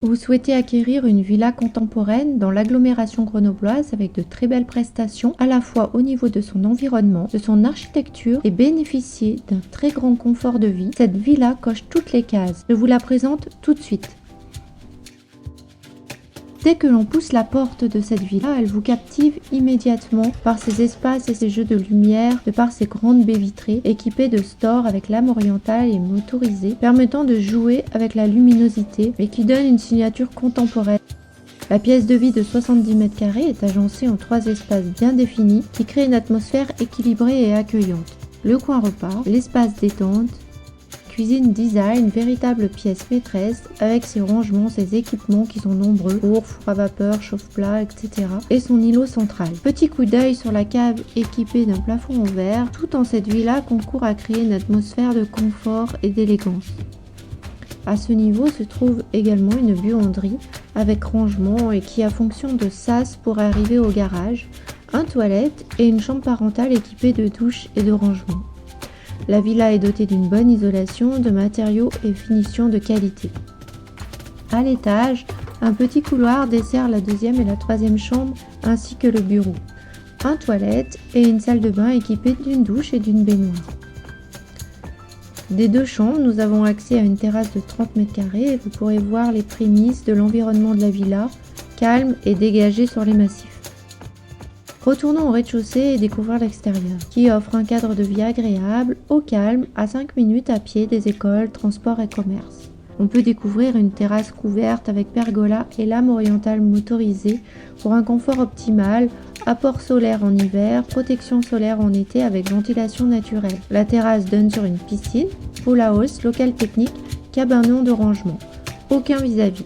Vous souhaitez acquérir une villa contemporaine dans l'agglomération grenobloise avec de très belles prestations à la fois au niveau de son environnement, de son architecture et bénéficier d'un très grand confort de vie. Cette villa coche toutes les cases. Je vous la présente tout de suite. Dès que l'on pousse la porte de cette villa, elle vous captive immédiatement par ses espaces et ses jeux de lumière, de par ses grandes baies vitrées équipées de stores avec lame orientale et motorisée, permettant de jouer avec la luminosité mais qui donne une signature contemporaine. La pièce de vie de 70 m² est agencée en 3 espaces bien définis qui créent une atmosphère équilibrée et accueillante. Le coin repas, l'espace détente, cuisine design, véritable pièce maîtresse avec ses rangements, ses équipements qui sont nombreux, four, four à vapeur, chauffe-plat, etc. et son îlot central. Petit coup d'œil sur la cave équipée d'un plafond en verre, tout en cette villa concourt à créer une atmosphère de confort et d'élégance. À ce niveau se trouve également une buanderie avec rangement et qui a fonction de sas pour arriver au garage, un toilette et une chambre parentale équipée de douche et de rangement. La villa est dotée d'une bonne isolation, de matériaux et finitions de qualité. À l'étage, un petit couloir dessert la 2e et la 3e chambre ainsi que le bureau, un toilette et une salle de bain équipée d'une douche et d'une baignoire. Des 2 chambres, nous avons accès à une terrasse de 30 m² et vous pourrez voir les prémices de l'environnement de la villa, calme et dégagé sur les massifs. Retournons au rez-de-chaussée et découvrir l'extérieur, qui offre un cadre de vie agréable, au calme, à 5 minutes à pied des écoles, transports et commerces. On peut découvrir une terrasse couverte avec pergola et lame orientale motorisée pour un confort optimal, apport solaire en hiver, protection solaire en été avec ventilation naturelle. La terrasse donne sur une piscine, pool house, local technique, cabanon de rangement. Aucun vis-à-vis.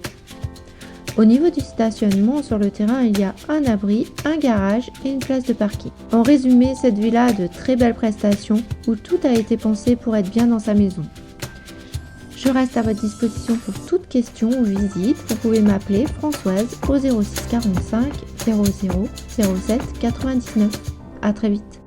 Au niveau du stationnement, sur le terrain, il y a un abri, un garage et une place de parking. En résumé, cette villa a de très belles prestations où tout a été pensé pour être bien dans sa maison. Je reste à votre disposition pour toute question ou visite. Vous pouvez m'appeler Françoise au 06 45 00 07 99. À très vite.